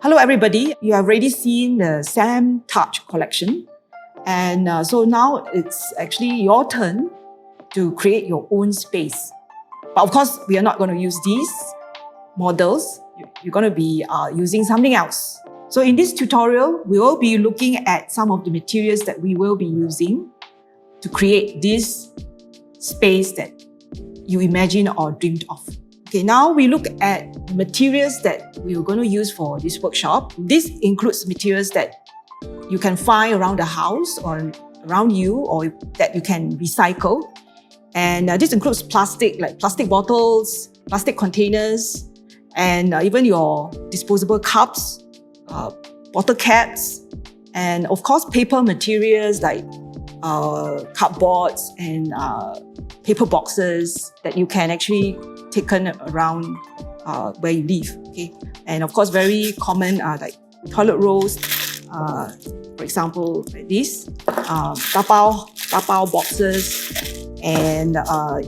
Hello everybody, you have already seen the Sam Touch collection, and so now it's actually your turn to create your own space. But of course, we are not going to use these models. You're going to be using something else. So in this tutorial, we will be looking at some of the materials that we will be using to create this space that you imagine or dreamed of. Okay, now we look at the materials that we are going to use for this workshop. This includes materials that you can find around the house or around you, or that you can recycle. And this includes plastic, like plastic bottles, plastic containers, and even your disposable cups, bottle caps, and of course paper materials like cardboards and paper boxes that you can actually taken around where you live. Okay, and of course very common like toilet rolls, for example like this, tapao boxes, and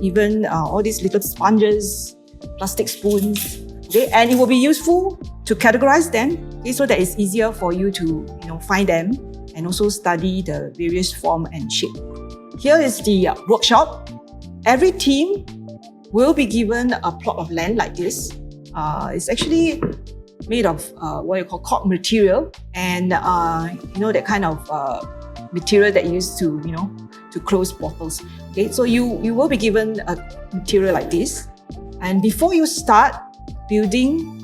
even all these little sponges, plastic spoons. Okay, and it will be useful to categorize them, okay, so that it's easier for you to find them and also study the various form and shape. Here is the workshop. Every team will be given a plot of land like this. It's actually made of what you call cork material, and that kind of material that you use to to close bottles. Okay, so you will be given a material like this, and before you start building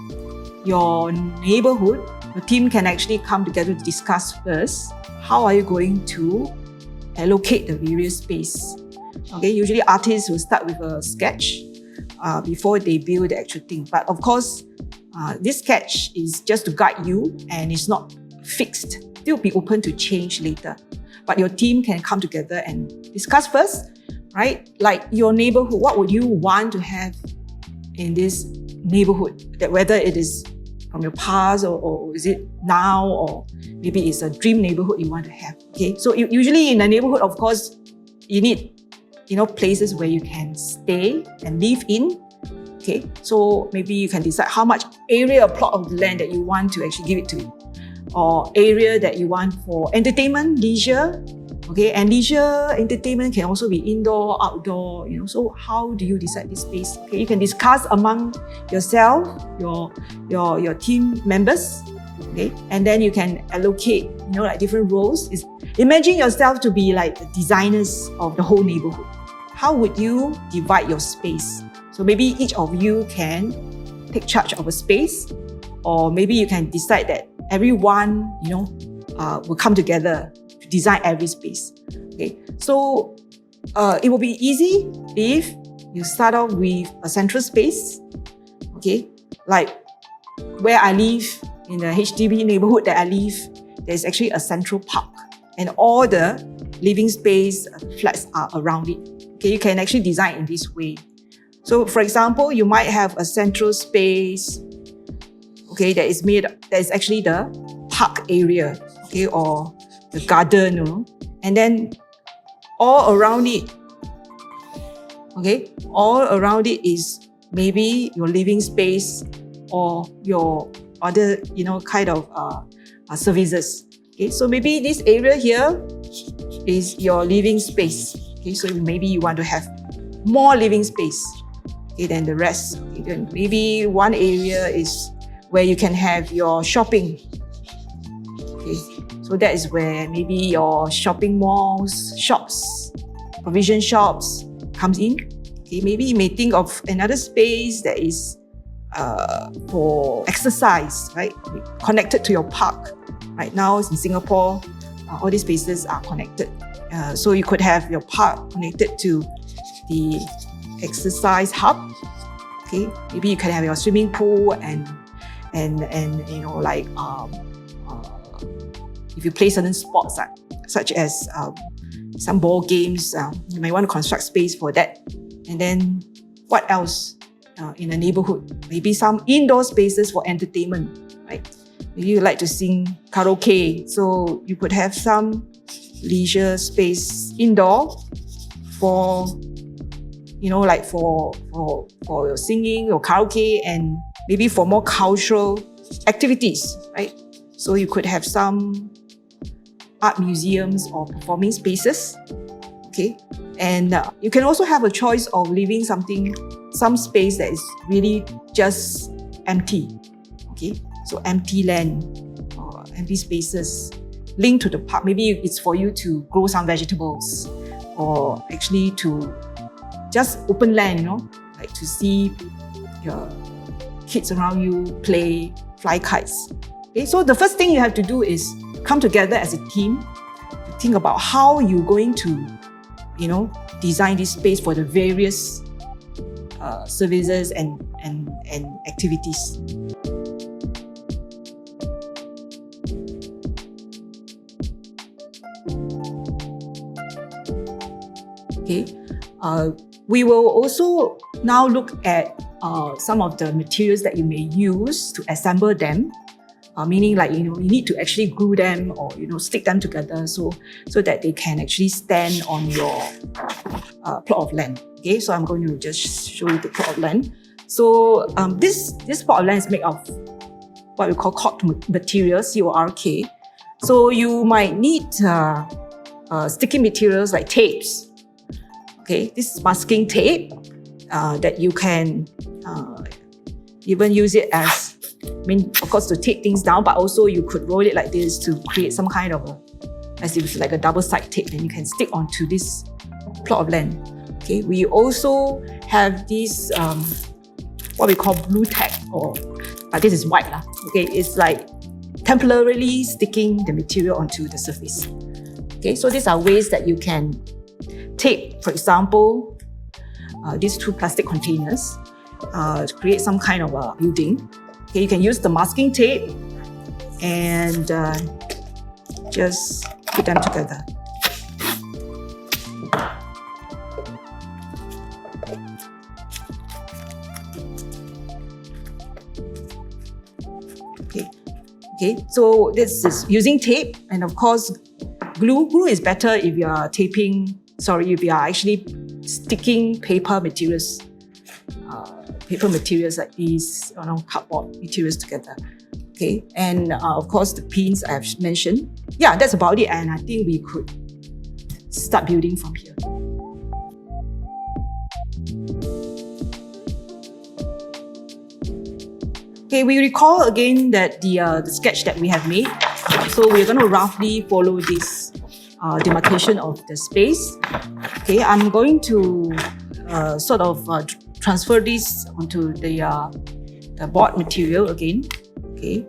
your neighborhood, the team can actually come together to discuss first how are you going to allocate the various space. Okay, usually artists will start with a sketch before they build the actual thing. But of course, this sketch is just to guide you and it's not fixed. It will be open to change later. But your team can come together and discuss first, right? Like your neighborhood, what would you want to have in this neighborhood? That whether it is from your past or is it now, or maybe it's a dream neighborhood you want to have. Okay, so usually in a neighborhood, of course, you need places where you can stay and live in. Okay, so maybe you can decide how much area, plot of land that you want to actually give it to, or area that you want for entertainment, leisure. Okay, and leisure entertainment can also be indoor, outdoor. So how do you decide this space? Okay, you can discuss among yourself, your team members. Okay, and then you can allocate, like different roles. Imagine yourself to be like the designers of the whole neighborhood. How would you divide your space? So maybe each of you can take charge of a space, or maybe you can decide that everyone, will come together to design every space. Okay, so it will be easy if you start off with a central space. Okay, like where I live, in the HDB neighborhood that I live, there's actually a central park, and all the living space flats are around it. Okay, you can actually design in this way. So for example, you might have a central space, okay, that is actually the park area, okay, or the garden, and then all around it, okay, all around it is maybe your living space or your other, kind of services. Okay, so maybe this area here is your living space. Okay, so maybe you want to have more living space, okay, than the rest. Okay, then maybe one area is where you can have your shopping. Okay, so that is where maybe your shopping malls, shops, provision shops comes in. Okay, maybe you may think of another space that is for exercise, right? Connected to your park. Right now in Singapore, all these spaces are connected. So you could have your park connected to the exercise hub. Okay, maybe you can have your swimming pool and like if you play certain sports such as some ball games, you might want to construct space for that. And then what else in a neighborhood? Maybe some indoor spaces for entertainment, right? Maybe you like to sing karaoke, so you could have some leisure space indoor for like for your singing or karaoke, and maybe for more cultural activities, right? So you could have some art museums or performing spaces, okay? And you can also have a choice of leaving some space that is really just empty, okay? So empty land or empty spaces linked to the park. Maybe it's for you to grow some vegetables, or actually to just open land, like to see your kids around you play, fly kites. Okay, so the first thing you have to do is come together as a team to think about how you're going to, design this space for the various services and activities. Okay, we will also now look at some of the materials that you may use to assemble them. Meaning, like, you need to actually glue them or stick them together so that they can actually stand on your plot of land. Okay, so I'm going to just show you the plot of land. So this plot of land is made of what we call cork material, C-O-R-K. So you might need sticky materials like tapes. Okay, this is masking tape that you can even use it as, of course, to tape things down, but also you could roll it like this to create some kind of as if it's like a double side tape, then you can stick onto this plot of land. Okay, we also have this what we call blue tack, but this is white lah. Okay, it's like temporarily sticking the material onto the surface. Okay, so these are ways that you can tape, for example, these two plastic containers to create some kind of a building. Okay, you can use the masking tape and just put them together. Okay, so this is using tape, and of course, glue. Glue is better if you are if you are actually sticking paper materials like these, cardboard materials together. Okay, and of course the pins I have mentioned. Yeah, that's about it, and I think we could start building from here. Okay, we recall again that the sketch that we have made. So we're going to roughly follow this demarcation of the space. Okay, I'm going to transfer this onto the board material again. Okay.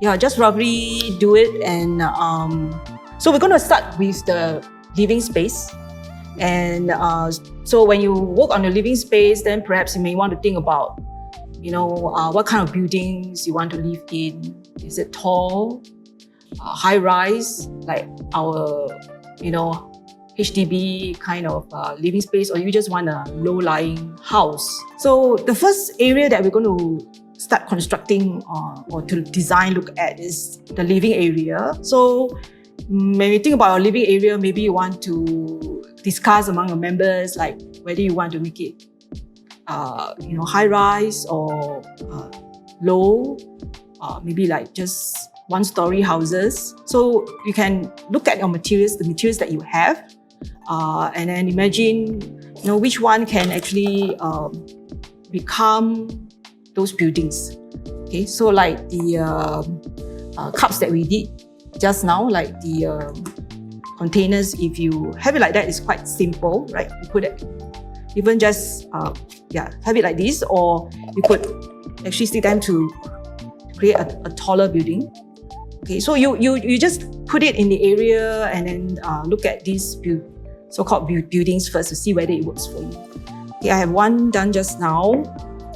Yeah, just roughly do it, and so we're going to start with the living space. And so when you work on the living space, then perhaps you may want to think about, what kind of buildings you want to live in. Is it tall, high-rise, like our, HDB kind of living space, or you just want a low-lying house? So the first area that we're going to start constructing or to look at is the living area. So when you think about your living area, maybe you want to discuss among your members, like whether you want to make it high-rise or low, maybe like just one-story houses. So you can look at your materials, the materials that you have, and then imagine, which one can actually become those buildings. Okay, so like the cups that we did just now, like the containers, if you have it like that, it's quite simple, right? You put it, even just have it like this, or you could actually stick them to create a taller building. Okay, so you just put it in the area and then look at these so-called buildings first to see whether it works for you. Okay, I have one done just now.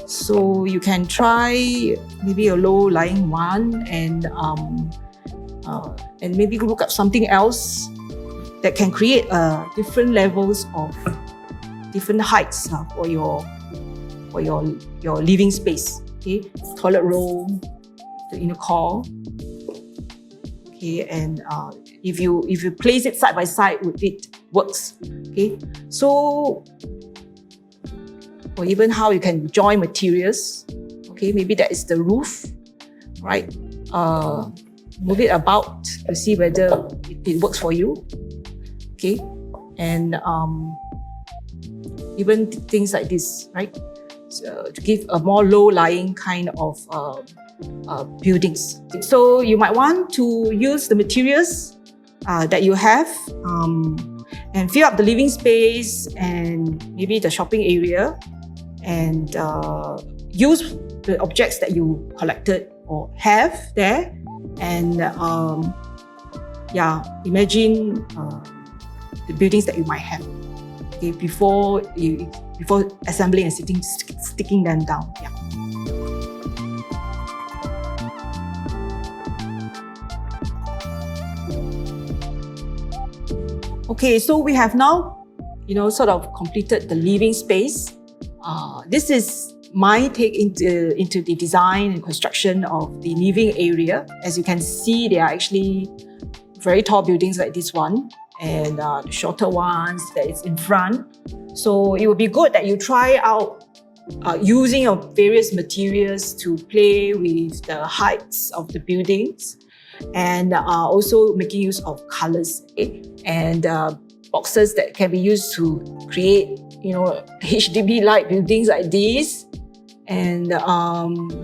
So you can try maybe a low-lying one, and maybe look at something else that can create different levels of different heights for your living space. Okay, toilet roll, the inner core. Okay, and if you place it side by side, it works. Okay, so or even how you can join materials. Okay, maybe that is the roof, right? Move it about to see whether it works for you. Okay, and even things like this, right? So, to give a more low-lying kind of buildings. So you might want to use the materials that you have and fill up the living space and maybe the shopping area, and use the objects that you collected or have there, and imagine the buildings that you might have. Okay, before assembling and sticking them down. Yeah. Okay, so we have now, sort of completed the living space. This is my take into the design and construction of the living area. As you can see, there are actually very tall buildings like this one, and the shorter ones that is in front. So it would be good that you try out using your various materials to play with the heights of the buildings, and also making use of colors, okay? And boxes that can be used to create, HDB-like buildings like these. And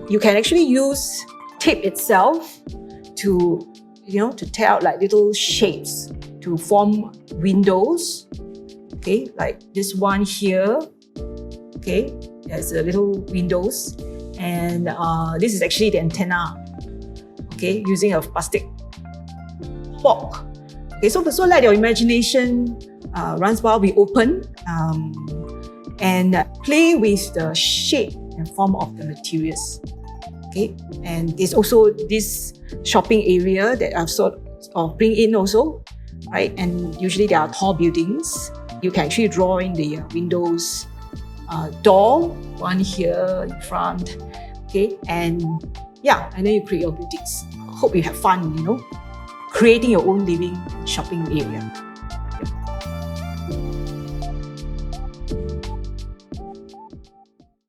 you can actually use tape itself to tear out like little shapes to form windows. Okay, like this one here. Okay, there's a little windows, and this is actually the antenna. Okay, using a plastic fork. Okay, so let your imagination runs while we open and play with the shape and form of the materials. Okay, and there's also this shopping area that I've sort of bring in also, right? And usually there are tall buildings. You can actually draw in the windows, door, one here in front, okay? And then you create your buildings. Hope you have fun, creating your own living shopping area.